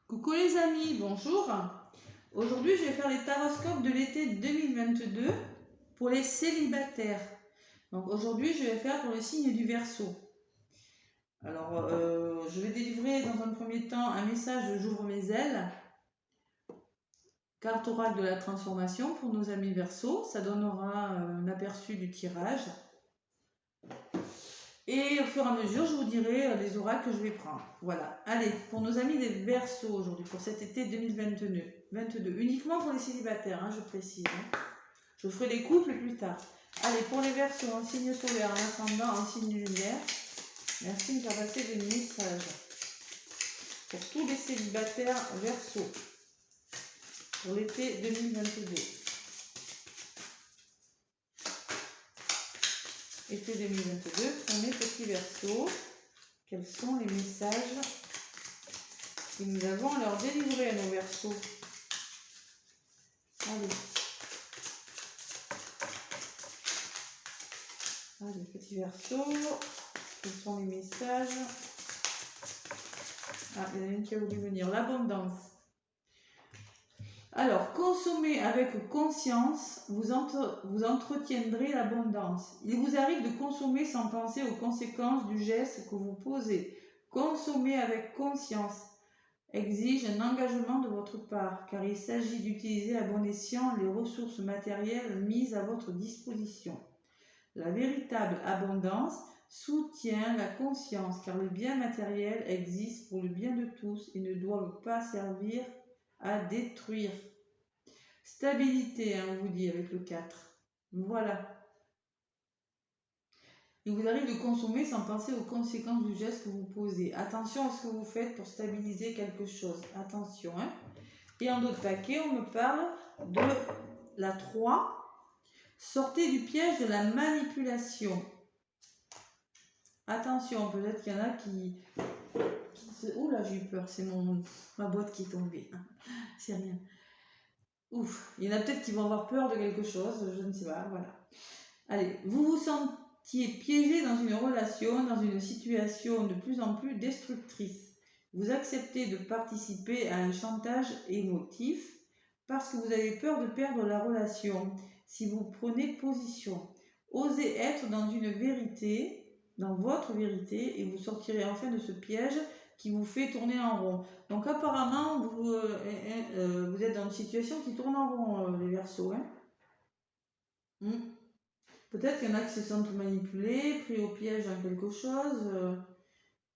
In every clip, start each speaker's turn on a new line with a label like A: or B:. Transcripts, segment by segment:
A: Coucou les amis, bonjour. Aujourd'hui, je vais faire les taroscopes de l'été 2022 pour les célibataires. Donc aujourd'hui, je vais faire pour le signe du Verseau. Alors, je vais délivrer dans un premier temps un message de J'ouvre mes ailes, carte oracle de la transformation pour nos amis Verseau. Ça donnera un aperçu du tirage. Et au fur et à mesure, je vous dirai les oracles que je vais prendre. Voilà. Allez, pour nos amis des Verseaux aujourd'hui, pour cet été 2022, uniquement pour les célibataires, hein, je précise. Hein. Je ferai les couples plus tard. Allez, pour les Verseaux en signe solaire, en ascendant, en signe lunaire, merci de me faire passer des messages. Pour tous les célibataires Verseaux, pour l'été 2022. Été 2022, pour mes petits Verseaux, quels sont les messages que nous avons à leur délivrer à nos Verseaux? Allez. Allez, petit Verseau, quels sont les messages? Ah, il y en a une qui a voulu venir, l'abondance. Alors, consommez avec conscience, vous entretiendrez l'abondance. Il vous arrive de consommer sans penser aux conséquences du geste que vous posez. Consommer avec conscience exige un engagement de votre part, car il s'agit d'utiliser à bon escient les ressources matérielles mises à votre disposition. La véritable abondance soutient la conscience, car les biens matériels existent pour le bien de tous et ne doivent pas servir à détruire. Stabilité, on vous dit avec le 4. Voilà. Il vous arrive de consommer sans penser aux conséquences du geste que vous posez. Attention à ce que vous faites pour stabiliser quelque chose. Attention. Hein. Et en d'autres paquets, on me parle de la 3. Sortez du piège de la manipulation. Attention, peut-être qu'il y en a qui ouh là, j'ai eu peur, c'est ma boîte qui est tombée. C'est rien. Ouf, il y en a peut-être qui vont avoir peur de quelque chose, je ne sais pas, voilà. Allez, vous vous sentiez piégé dans une relation, dans une situation de plus en plus destructrice. Vous acceptez de participer à un chantage émotif parce que vous avez peur de perdre la relation. Si vous prenez position, osez être dans une vérité, dans votre vérité, et vous sortirez enfin de ce piège qui vous fait tourner en rond. Donc apparemment, vous êtes dans une situation qui tourne en rond, les Verseaux. Hein. Peut-être qu'il y en a qui se sentent manipulés, pris au piège dans quelque chose.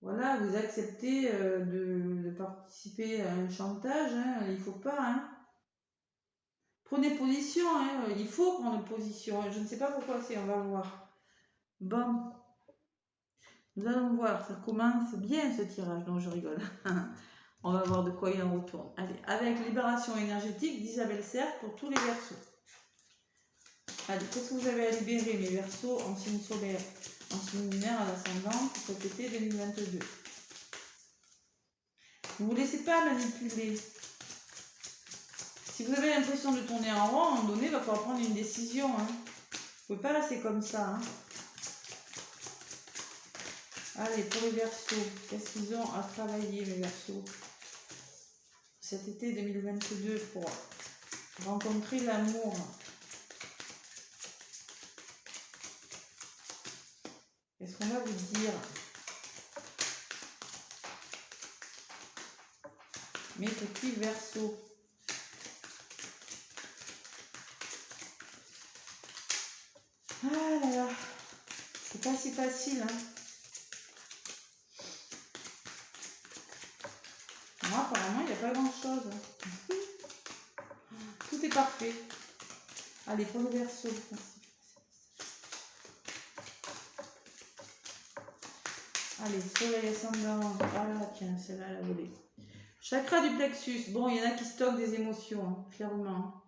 A: Voilà, vous acceptez de participer à un chantage. Hein, il ne faut pas. Hein. Prenez position. Hein, il faut prendre position. Je ne sais pas pourquoi c'est, on va voir. Bon. Nous allons voir, ça commence bien ce tirage, non je rigole. On va voir de quoi il en retourne. Allez, avec Libération énergétique d'Isabelle Serre pour tous les Verseaux. Allez, qu'est-ce que vous avez à libérer, mes Verseaux, en signe solaire, en signe lunaire à l'ascendant pour cet été 2022? Ne vous laissez pas manipuler. Si vous avez l'impression de tourner en rond, à un moment donné, il va falloir prendre une décision. Hein. Vous ne pouvez pas rester comme ça. Hein. Allez, pour les Verseaux, qu'est-ce qu'ils ont à travailler, mes Verseaux, cet été 2022 pour rencontrer l'amour? Qu'est-ce qu'on va vous dire? Mes petits Verseaux. Ah là là, c'est pas si facile. Hein. Moi, apparemment, il n'y a pas grand-chose. Tout est parfait. Allez, pour le Verseau. Allez, soleil ascendant. Ah tiens, celle-là, elle a volé. Chakra du plexus. Bon, il y en a qui stockent des émotions, hein, clairement.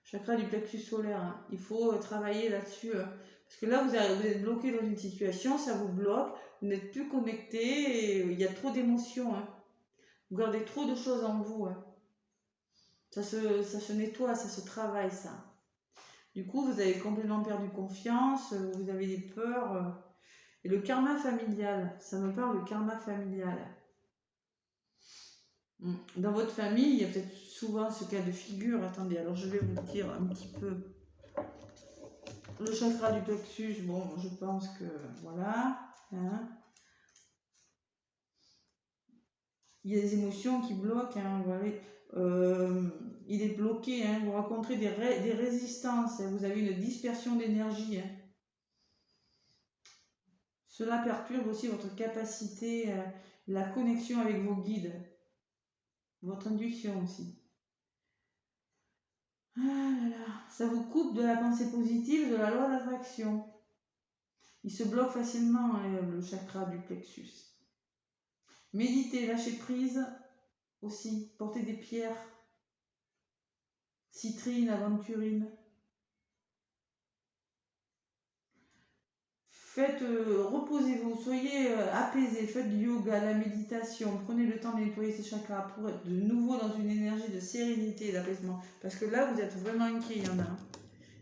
A: Chakra du plexus solaire. Hein. Il faut travailler là-dessus. Hein. Parce que là, vous êtes bloqué dans une situation, ça vous bloque. Vous n'êtes plus connecté et il y a trop d'émotions. Hein. Vous gardez trop de choses en vous. Hein. Ça se nettoie, ça se travaille, ça. Du coup, vous avez complètement perdu confiance, vous avez des peurs. Et le karma familial, ça me parle du karma familial. Dans votre famille, il y a peut-être souvent ce cas de figure. Attendez, alors je vais vous dire un petit peu. Le chakra du plexus, bon, je pense que voilà. Hein. Il y a des émotions qui bloquent. Hein, vous voyez. Il est bloqué. Hein, vous rencontrez des résistances. Vous avez une dispersion d'énergie. Hein. Cela perturbe aussi votre capacité, la connexion avec vos guides, votre intuition aussi. Ah là là, ça vous coupe de la pensée positive, de la loi d'attraction. Il se bloque facilement, le chakra du plexus. Méditez, lâchez prise aussi. Portez des pierres, citrine, aventurine. Faites, reposez-vous, soyez apaisés, faites du yoga, la méditation, prenez le temps de nettoyer ces chakras pour être de nouveau dans une énergie de sérénité et d'apaisement. Parce que là, vous êtes vraiment inquiet, il y en a un.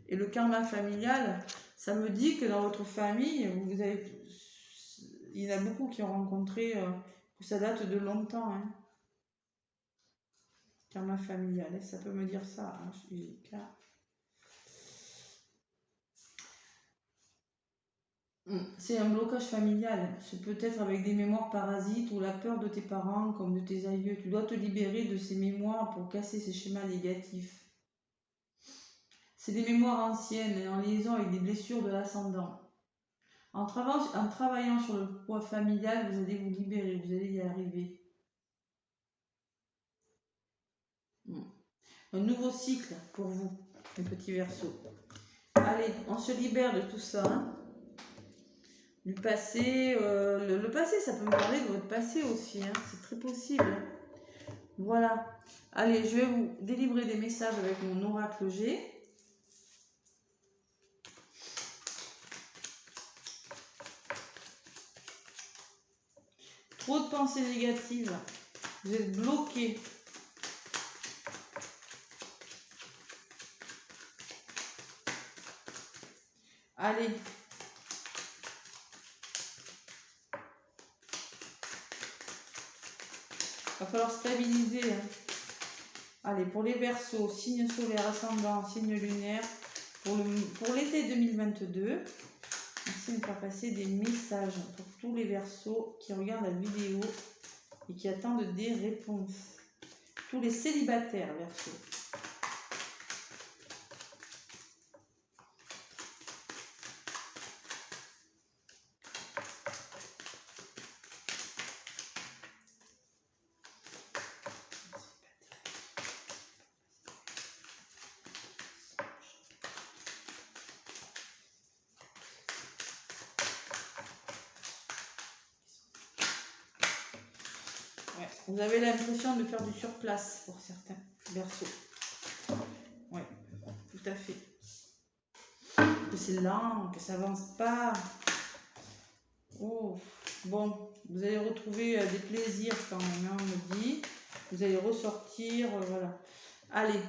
A: Et le karma familial, ça me dit que dans votre famille, il y en a beaucoup qui ont rencontré, que ça date de longtemps. Hein. Karma familial, ça peut me dire ça. Hein, c'est un blocage familial. C'est peut-être avec des mémoires parasites ou la peur de tes parents comme de tes aïeux. Tu dois te libérer de ces mémoires pour casser ces schémas négatifs. C'est des mémoires anciennes en liaison avec des blessures de l'ascendant. En travaillant sur le poids familial, vous allez vous libérer, vous allez y arriver. Un nouveau cycle pour vous, les petits Verseaux. Allez, on se libère de tout ça. Hein. Du passé, le passé, ça peut me parler de votre passé aussi, hein. C'est très possible. Voilà. Allez, je vais vous délivrer des messages avec mon oracle G. Trop de pensées négatives. Vous êtes bloqué. Allez. Va falloir stabiliser. Hein. Allez, pour les Verseaux, signe solaire, ascendant, signe lunaire, pour l'été 2022, merci de me faire passer des messages pour tous les Verseaux qui regardent la vidéo et qui attendent des réponses. Tous les célibataires Verseaux. Ouais, vous avez l'impression de faire du surplace pour certains Verseaux. Oui, tout à fait. Que c'est lent, que ça avance pas. Oh, bon, vous allez retrouver des plaisirs quand même, hein, on me dit. Vous allez ressortir, voilà. Allez.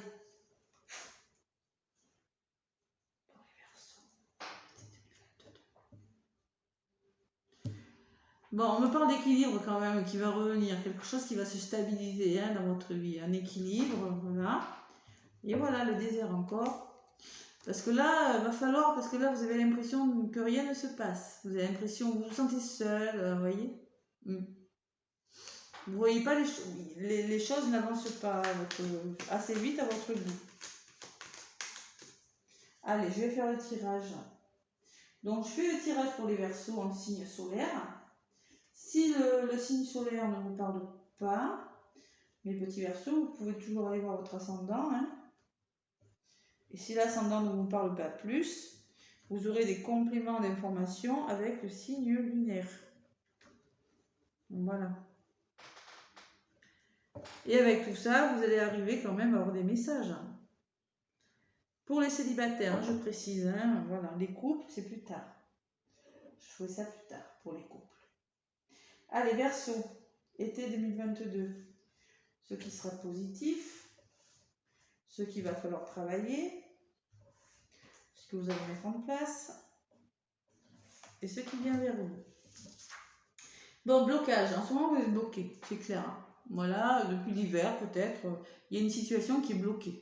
A: Bon, on me parle d'équilibre quand même qui va revenir, quelque chose qui va se stabiliser hein, dans votre vie, un équilibre, voilà. Et voilà le désert encore. Parce que là, va falloir, parce que là, vous avez l'impression que rien ne se passe. Vous avez l'impression, vous vous sentez seul, vous voyez. Vous voyez pas les choses n'avancent pas assez vite à votre goût. Allez, je vais faire le tirage. Donc, je fais le tirage pour les Verseaux en signe solaire. Si le signe solaire ne vous parle pas, mes petits Verseaux, vous pouvez toujours aller voir votre ascendant. Hein. Et si l'ascendant ne vous parle pas plus, vous aurez des compléments d'information avec le signe lunaire. Voilà. Et avec tout ça, vous allez arriver quand même à avoir des messages. Pour les célibataires, je précise, hein, voilà, les couples, c'est plus tard. Je ferai ça plus tard pour les couples. Allez, Verseau, été 2022. Ce qui sera positif, ce qu'il va falloir travailler, ce que vous allez mettre en place et ce qui vient vers vous. Bon, blocage, en ce moment vous êtes bloqué, c'est clair. Hein. Voilà, depuis l'hiver peut-être, il y a une situation qui est bloquée.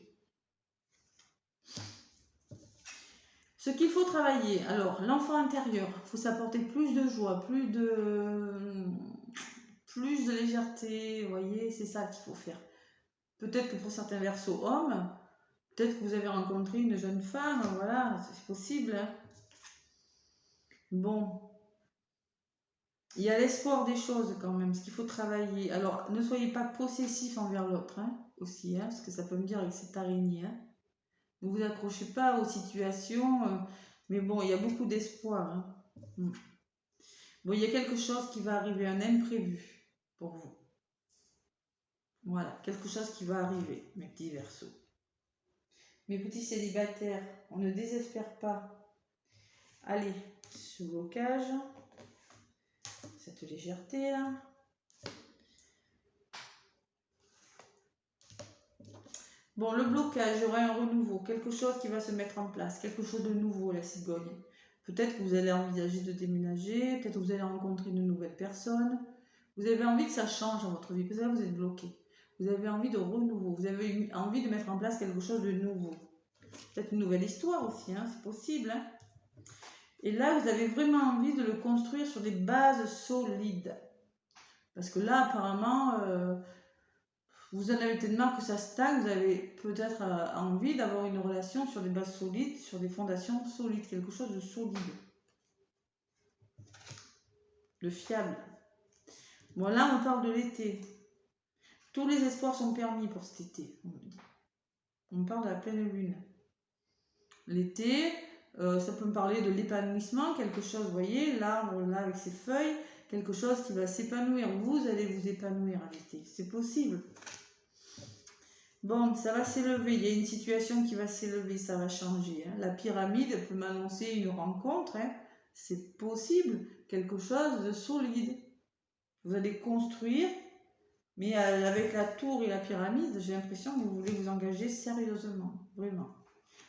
A: Ce qu'il faut travailler, alors l'enfant intérieur, il faut s'apporter plus de joie, plus de légèreté, vous voyez, c'est ça qu'il faut faire. Peut-être que pour certains versos hommes, peut-être que vous avez rencontré une jeune femme, voilà, c'est possible. Hein. Bon, il y a l'espoir des choses quand même, ce qu'il faut travailler. Alors, ne soyez pas possessif envers l'autre, hein, aussi, hein, parce que ça peut me dire avec cette araignée. Hein. Ne vous accrochez pas aux situations, mais bon, il y a beaucoup d'espoir. Hein. Bon, il y a quelque chose qui va arriver, un imprévu pour vous. Voilà, quelque chose qui va arriver, mes petits Verseaux. Mes petits célibataires, on ne désespère pas. Allez, ce blocage, cette légèreté là. Bon, le blocage, il y aura un renouveau, quelque chose qui va se mettre en place, quelque chose de nouveau, la cigogne. Peut-être que vous allez envisager de déménager, peut-être que vous allez rencontrer une nouvelle personne. Vous avez envie que ça change dans votre vie, parce que là, vous êtes bloqué. Vous avez envie de renouveau, vous avez envie de mettre en place quelque chose de nouveau. Peut-être une nouvelle histoire aussi, hein, c'est possible. Hein. Et là, vous avez vraiment envie de le construire sur des bases solides. Parce que là, apparemment, vous en avez peut-être marre que ça stagne, vous avez peut-être envie d'avoir une relation sur des bases solides, sur des fondations solides, quelque chose de solide, de fiable. Bon, là, on parle de l'été. Tous les espoirs sont permis pour cet été, on me dit. On parle de la pleine lune. L'été, ça peut me parler de l'épanouissement, quelque chose, vous voyez, l'arbre là avec ses feuilles, quelque chose qui va s'épanouir. Vous allez vous épanouir à l'été, c'est possible. Bon, ça va s'élever, il y a une situation qui va s'élever, ça va changer. Hein. La pyramide peut m'annoncer une rencontre, hein. C'est possible, quelque chose de solide. Vous allez construire, mais avec la tour et la pyramide, j'ai l'impression que vous voulez vous engager sérieusement, vraiment.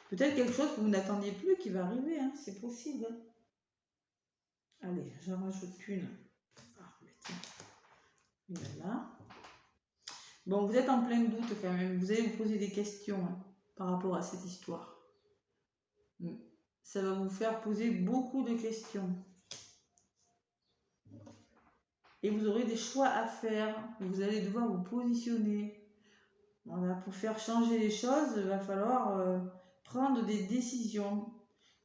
A: Peut-être quelque chose que vous n'attendiez plus qui va arriver, hein. C'est possible. Allez, j'en rajoute une. Ah, mais tiens, une là. Bon, vous êtes en plein doute quand même. Vous allez vous poser des questions hein, par rapport à cette histoire. Ça va vous faire poser beaucoup de questions. Et vous aurez des choix à faire. Vous allez devoir vous positionner. Voilà, pour faire changer les choses, il va falloir prendre des décisions.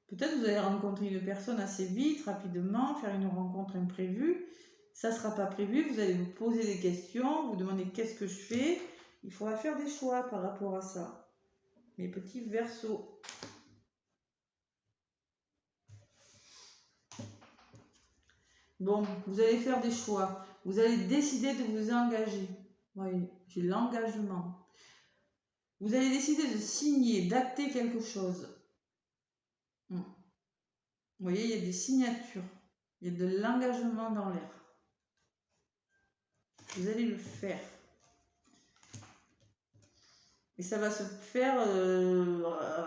A: Peut-être que vous allez rencontrer une personne assez vite, rapidement, faire une rencontre imprévue. Ça ne sera pas prévu, vous allez vous poser des questions, vous demander qu'est-ce que je fais. Il faudra faire des choix par rapport à ça. Mes petits Verseaux. Bon, vous allez faire des choix. Vous allez décider de vous engager. Oui, j'ai l'engagement. Vous allez décider de signer, d'acter quelque chose. Vous voyez, il y a des signatures. Il y a de l'engagement dans l'air. Vous allez le faire. Et ça va se faire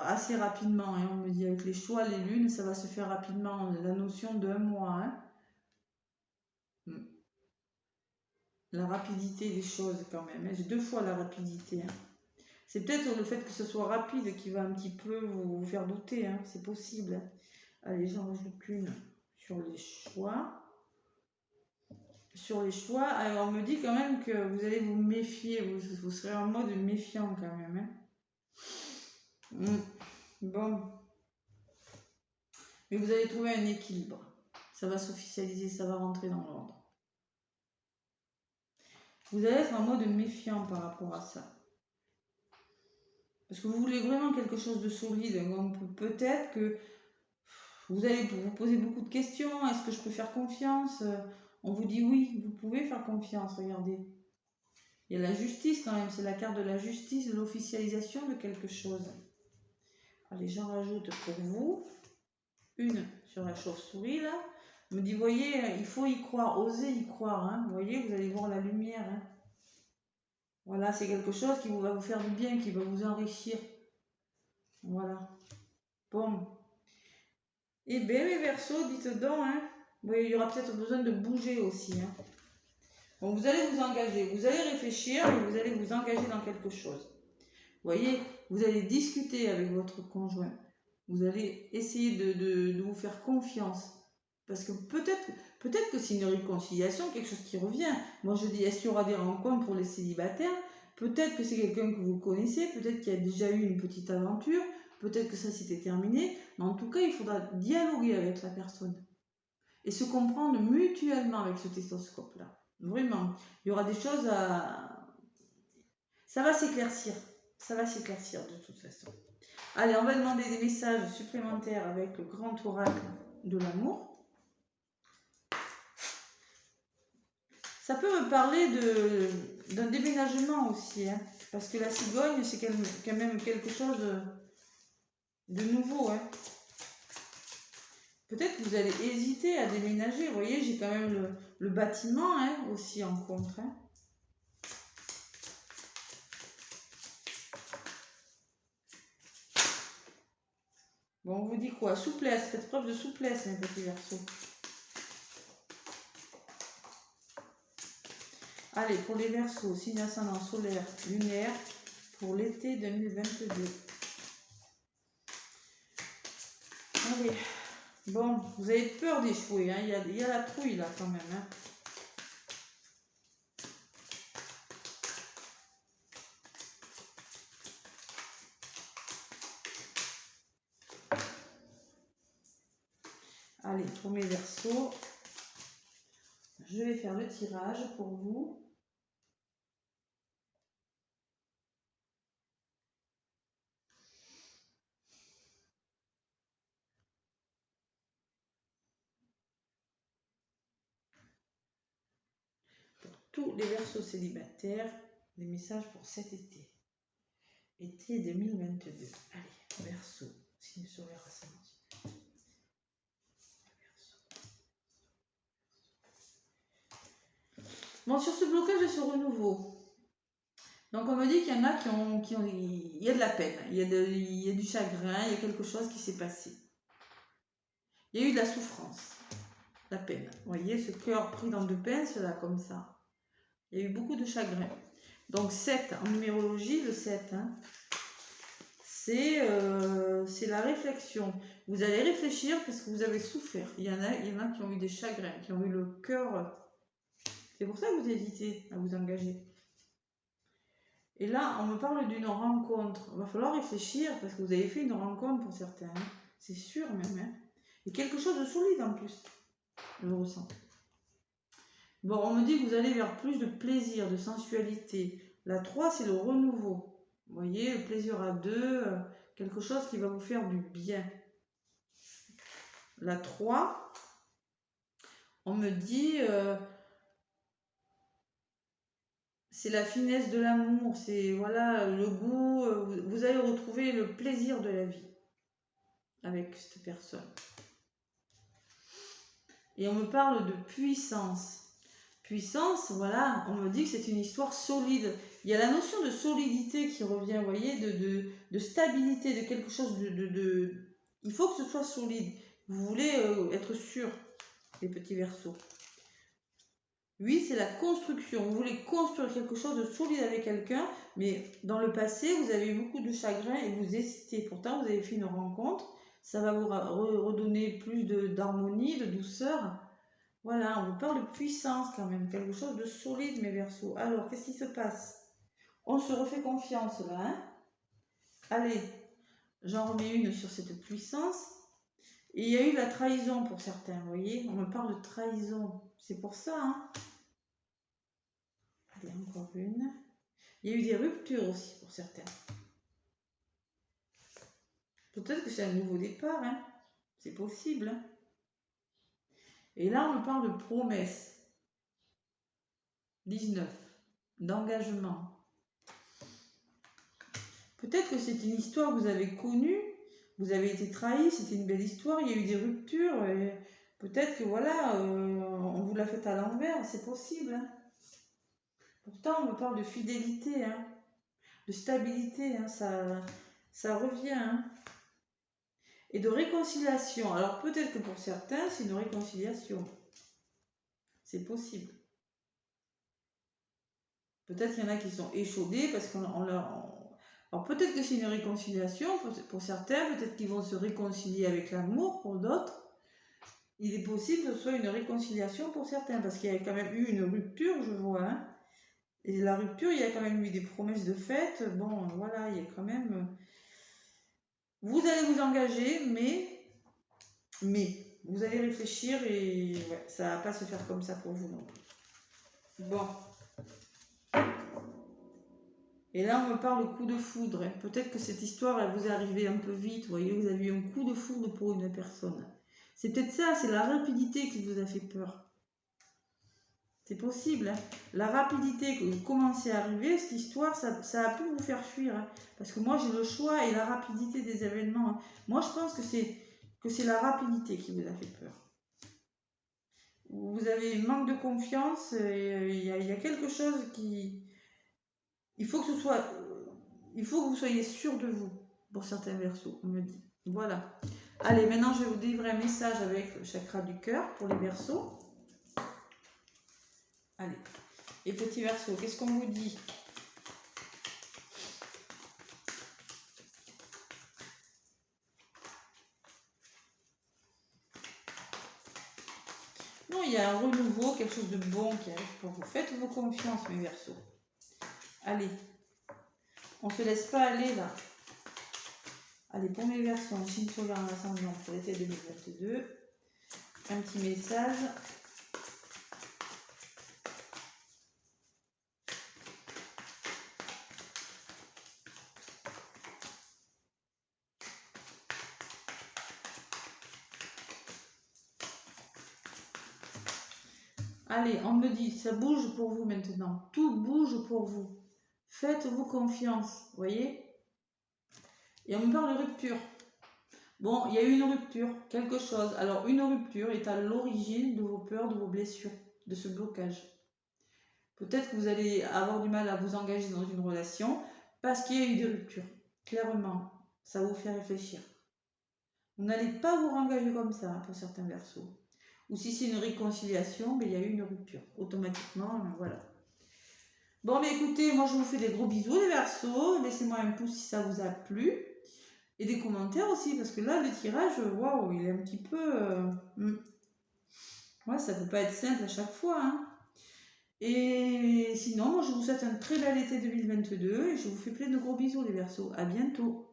A: assez rapidement. Hein. On me dit avec les choix, les lunes, ça va se faire rapidement. La notion d'un mois. Hein. La rapidité des choses quand même. Hein. J'ai 2 fois la rapidité. Hein. C'est peut-être le fait que ce soit rapide qui va un petit peu vous faire douter. Hein. C'est possible. Hein. Allez, j'en rajoute une sur les choix. Sur les choix, alors on me dit quand même que vous allez vous méfier. Vous serez en mode méfiant quand même. Hein. Bon. Mais vous allez trouver un équilibre. Ça va s'officialiser, ça va rentrer dans l'ordre. Vous allez être en mode méfiant par rapport à ça. Parce que vous voulez vraiment quelque chose de solide. Donc peut-être que vous allez vous poser beaucoup de questions. Est-ce que je peux faire confiance? On vous dit oui, vous pouvez faire confiance. Regardez. Il y a la justice quand même. C'est la carte de la justice, de l'officialisation de quelque chose. Allez, j'en rajoute pour vous. Une sur la chauve-souris là. On me dit, voyez, il faut y croire, osez y croire. Hein. Vous voyez, vous allez voir la lumière. Hein. Voilà, c'est quelque chose qui va vous faire du bien, qui va vous enrichir. Voilà. Bon. Et bien, mes Verseaux, dites donc, hein. Oui, il y aura peut-être besoin de bouger aussi. Hein. Donc vous allez vous engager, vous allez réfléchir et vous allez vous engager dans quelque chose. Vous voyez, vous allez discuter avec votre conjoint. Vous allez essayer de vous faire confiance. Parce que peut-être que c'est une réconciliation, quelque chose qui revient. Moi je dis, est-ce qu'il y aura des rencontres pour les célibataires? Peut-être que c'est quelqu'un que vous connaissez, peut-être qu'il y a déjà eu une petite aventure, peut-être que ça s'était terminé. Mais en tout cas, il faudra dialoguer avec la personne. Et se comprendre mutuellement avec ce stéthoscope-là. Vraiment. Il y aura des choses à... Ça va s'éclaircir. Ça va s'éclaircir de toute façon. Allez, on va demander des messages supplémentaires avec le grand oracle de l'amour. Ça peut me parler d'un déménagement aussi, hein, parce que la cigogne, c'est quand même quelque chose de nouveau. Hein. Peut-être que vous allez hésiter à déménager. Vous voyez, j'ai quand même le bâtiment hein, aussi en contre. Hein. Bon, on vous dit quoi? Souplesse, faites preuve de souplesse, mes petits Verseaux. Allez, pour les Verseaux, signe ascendant solaire, lunaire, pour l'été 2022. Allez, bon, vous avez peur d'échouer, hein. Il y a la trouille là quand même. Hein. Allez, pour mes Verseaux, je vais faire le tirage pour vous. Tous les Verseaux célibataires, des messages pour cet été. Été 2022. Allez, Verseau, signe solaire ascendant. Bon, sur ce blocage et ce renouveau, donc on me dit qu'il y en a il y a de la peine, il y a du chagrin, il y a quelque chose qui s'est passé. Il y a eu de la souffrance, la peine. Vous voyez, ce cœur pris dans deux pinces là, comme ça. Il y a eu beaucoup de chagrin. Donc 7, en numérologie, le 7, hein, c'est la réflexion. Vous allez réfléchir parce que vous avez souffert. Il y en a qui ont eu des chagrins, qui ont eu le cœur. C'est pour ça que vous hésitez à vous engager. Et là, on me parle d'une rencontre. Il va falloir réfléchir parce que vous avez fait une rencontre pour certains. Hein. C'est sûr même. Hein. Et quelque chose de solide en plus. Je le ressens. Bon, on me dit que vous allez vers plus de plaisir, de sensualité. La 3, c'est le renouveau. Vous voyez, le plaisir à deux, quelque chose qui va vous faire du bien. La 3, on me dit... c'est la finesse de l'amour, c'est voilà le goût, vous allez retrouver le plaisir de la vie avec cette personne. Et on me parle de puissance. Puissance, voilà, on me dit que c'est une histoire solide. Il y a la notion de solidité qui revient, vous voyez, de stabilité, de quelque chose Il faut que ce soit solide. Vous voulez être sûr, les petits Verseaux. Oui, c'est la construction. Vous voulez construire quelque chose de solide avec quelqu'un, mais dans le passé, vous avez eu beaucoup de chagrin et vous hésitez. Pourtant, vous avez fait une rencontre. Ça va vous redonner plus d'harmonie, de douceur. Voilà, on vous parle de puissance quand même. Quelque chose de solide, mes Verseaux. Alors, qu'est-ce qui se passe? On se refait confiance là. Hein? Allez, j'en remets une sur cette puissance. Et il y a eu la trahison pour certains, vous voyez. On me parle de trahison. C'est pour ça, hein. Allez, encore une. Il y a eu des ruptures aussi pour certains. Peut-être que c'est un nouveau départ, hein. C'est possible. Hein. Et là, on me parle de promesse. 19. D'engagement. Peut-être que c'est une histoire que vous avez connue, vous avez été trahi, c'était une belle histoire, il y a eu des ruptures, et peut-être que voilà, on vous l'a fait à l'envers, c'est possible. Hein. Pourtant, on me parle de fidélité, hein, de stabilité, hein, ça revient. Hein. Et de réconciliation. Alors peut-être que pour certains, c'est une réconciliation. C'est possible. Peut-être qu'il y en a qui sont échaudés parce qu'on leur... Alors peut-être que c'est une réconciliation pour certains, peut-être qu'ils vont se réconcilier avec l'amour pour d'autres. Il est possible que ce soit une réconciliation pour certains, parce qu'il y a quand même eu une rupture, je vois. Hein. Et la rupture, il y a quand même eu des promesses de fête. Bon, voilà, il y a quand même... Vous allez vous engager, mais vous allez réfléchir et ouais, ça va pas se faire comme ça pour vous non plus. Bon. Et là, on me parle coup de foudre. Hein. Peut-être que cette histoire, elle vous est arrivée un peu vite. Vous voyez, vous avez eu un coup de foudre pour une personne. C'est peut-être ça, c'est la rapidité qui vous a fait peur. C'est possible. Hein. La rapidité que vous commencez à arriver, cette histoire, ça a pu vous faire fuir. Hein. Parce que moi, j'ai le choix et la rapidité des événements. Hein. Moi, je pense que c'est la rapidité qui vous a fait peur. Vous avez un manque de confiance. Il y a quelque chose qui... Il faut que vous soyez sûr de vous, pour certains versos, on me dit. Voilà. Allez, maintenant, je vais vous délivrer un message avec le chakra du cœur pour les versos. Allez. Les petits versos, qu'est-ce qu'on vous dit? Non, il y a un renouveau, quelque chose de bon qui arrive pour vous. Faites vos confiances, mes versos. Allez. On ne se laisse pas aller, là. Allez, pour mes versos, signe solaire en ascendant pour l'été 2022. Un petit message. Allez, on me dit, ça bouge pour vous maintenant. Tout bouge pour vous. Faites-vous confiance, voyez? Et on me parle de rupture. Bon, il y a eu une rupture, quelque chose. Alors, une rupture est à l'origine de vos peurs, de vos blessures, de ce blocage. Peut-être que vous allez avoir du mal à vous engager dans une relation parce qu'il y a eu des ruptures. Clairement, ça vous fait réfléchir. Vous n'allez pas vous engager comme ça pour certains versos. Ou si c'est une réconciliation, mais il y a eu une rupture. Automatiquement, voilà. Bon, mais écoutez, moi je vous fais des gros bisous les versos. Laissez-moi un pouce si ça vous a plu. Et des commentaires aussi, parce que là, le tirage, waouh, il est un petit peu... Ouais, ça peut pas être simple à chaque fois. Hein. Et sinon, moi je vous souhaite un très bel été 2022 et je vous fais plein de gros bisous les versos. À bientôt.